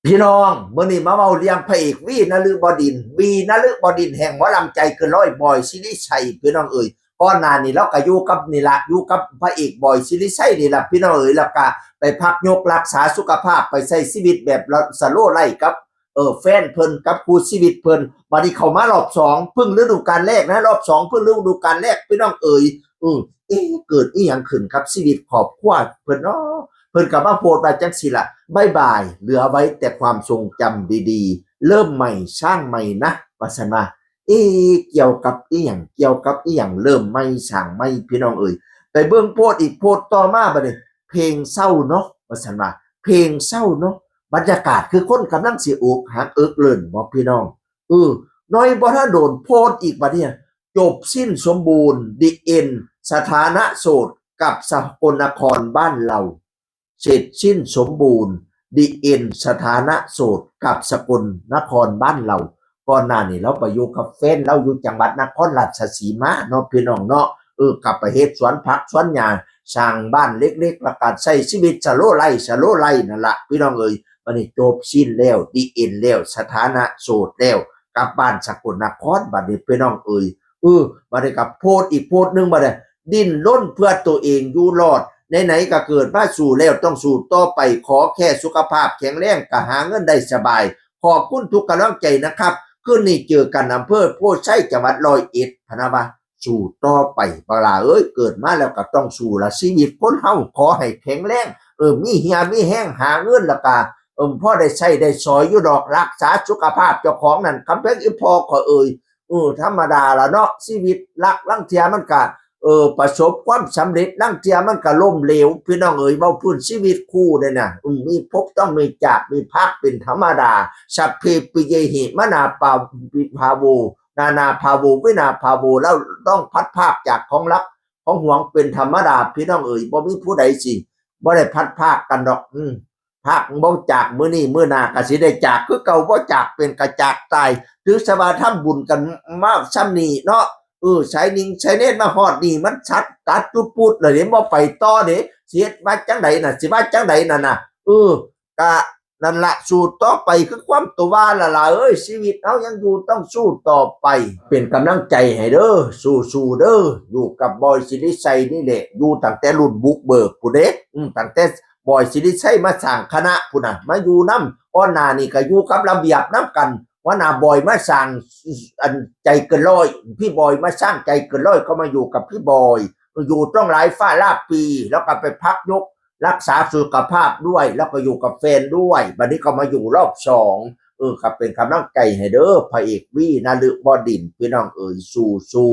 พี่น้องเมื่อนี้มาเมาเรียงพระเอกวีนฤบดินแห่งหมอลำใจเกินร้อยบอยซิริชัยพี่น้องเอ๋ยก่อนหน้านี้เราก็อยู่กับนี่ละอยู่กับพระเอกบอยซิริชัยนี่ละพี่น้องเอ๋ยแล้วก็ไปพักยกรักษาสุขภาพไปใช้ชีวิตแบบสโลไลกับแฟนเพิ่นกับคู่ชีวิตเพิ่นบัดนี้เข้ามารอบสองเพิ่งฤดูกาลแรกนะรอบสองเพิ่งฤดูกาลแรกพี่น้องเอ๋ยเกิดอีหยังขึ้นครับชีวิตครอบครัวเพิ่นเนาะ เพิ่นก็มาโพสต์ว่าจังสิล่ะบ๊ายบายเหลือไว้แต่ความทรงจำดีๆเริ่มใหม่สร้างใหม่นะว่าซั่นว่าเกี่ยวกับอีหยังเริ่มใหม่สร้างใหม่พี่น้องเอ่ยไปเบิ่งโพสต์อีกโพสต์ต่อมาบัดนี้เพลงเศร้าเนาะว่าซั่นว่าเพลงเศร้าเนาะบรรยากาศคือคนกำลังสิอกหักเอิกเลิ่นบ่พี่น้องเออน้อยบ่ทันโดนโพสต์อีกบัดเนี่ยจบสิ้นสมบูรณ์ The End สถานะโสดกับสกลนครบ้านเรา เสร็จสิ้นสมบูรณ์ดีเอ็นสถานะโสดกับสกลนครบ้านเราก่อนหน้านี้เราไปอยู่กับแฟนเราอยู่จังหวัดนครราชสีมาเนาะพี่น้องเนาะกลับไปเฮ็ดสวนผักสวนหญ้าสร้างบ้านเล็กๆประกาศใช้ชีวิตสโลไลนั่นละพี่น้องเอ้ยวันนี้จบสิ้นแล้วดีเอ็นแล้วสถานะโสดแล้วกลับบ้านสกลนครบัดนี้พี่น้องเอ้ยบัดนี้กับโพสต์อีกโพสต์นึงบัดนี้ดิ้นรนเพื่อตัวเองอยู่รอดไหนๆก็เกิดมาสู่แล้วต้องสู่ต่อไปขอแค่สุขภาพแข็งแรงก็หาเงินได้สบายขอบคุณทุกกำลังใจนะครับคืนนี้เจอกันอำเภอโพธิ์ไชยจังหวัด101พะนะว่าสู่ต่อไปเวลาเกิดมาแล้วก็ต้องสู่ละชีวิตคนเฮาขอให้แข็งแรงมีเหียมีแห้งหาเงินแล้วก็พ่อได้ใช้ได้ซอยอยู่ดอกรักษาสุขภาพเจ้าของนั่นคำเพ็งอีพอขอธรรมดาละเนาะชีวิตรักลังเทียมันก็ประสบความสำเร็จลังเทียมันก็ล้มเหลวพี่น้องเว้าพื้นชีวิตคู่เด้น่ะมีพบต้องมีจากมีพักเป็นธรรมดาสัพเพปิเยหิมนาปาวิภาโวนาภาโววินาภาโวแล้วต้องพัดภาคจากของรักของหวงเป็นธรรมดาพี่น้องบ่มีผู้ใดสิบ่ได้พัดภาคกันดอกภาคบ่จากมื้อนี้มื้อหน้าก็สิได้จากคือเก่าบ่จากเป็นกระจากตายถือสบาทำบุญกันมากซ้ำนี้เนาะใช้นิ่งใช้เน็ตมาฮอดนี่มันชัดตัดจุดพูดเลยเดี๋ยวบ่ไปต่อเด้สิเฮ็ดว่าจังไดน่ะสิว่าจังไดนั่นน่ะก็นั่นละสู้ต่อไปคือความตัวว่าล่ะชีวิตเฮายังอยู่ต้องสู้ต่อไปเป็นกำลังใจให้เด้อสู้ๆเด้ออยู่กับบอยสิริชัยนี่แหละอยู่ตั้งแต่รุ่นบุกเบิกพู้นเด้ตั้งแต่บอยสิริชัยมาสร้างคณะพู้นน่ะมาอยู่นำอ้อนหน้านี่ก็อยู่กับระเบียบนำกันว่านาบอยมาสร้างอันใจเกินร้อยพี่บอยมาสร้างใจเกินร้อยก็มาอยู่กับพี่บอยอยู่ต้องหลายฟ้าลาปีแล้วก็ไปพักยกรักษาสุขภาพด้วยแล้วก็อยู่กับแฟนด้วยบัดนี้ก็มาอยู่รอบสองครับเป็นกำลังใจให้เด้อพระเอกวีนฤบดินทร์พี่น้องสู้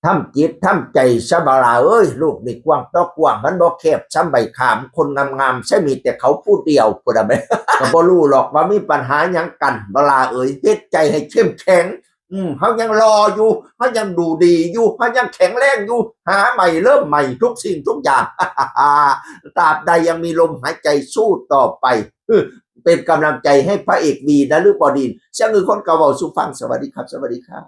ทำจิตทำใจซะบาลาลูกนี่กว้างต่อกว้างมันบ่แคบซ้ำใบขามคนงามๆใช่มีแต่เขาผู้เดียวพุ่นน่ะแม่ก็บ่รู้หรอกว่ามีปัญหาหยังกันบาลาเฮ็ดใจให้เข้มแข็งเฮายังรออยู่เฮายังดูดีอยู่เฮายังแข็งแรงอยู่หาใหม่เริ่มใหม่ทุกสิ่งทุกอย่างตราบใดยังมีลมหายใจสู้ต่อไปเป็นกำลังใจให้พระเอกวีนฤบดินทร์เสียงคนเก่าเว้าสู่ฟังสวัสดีครับสวัสดีครับ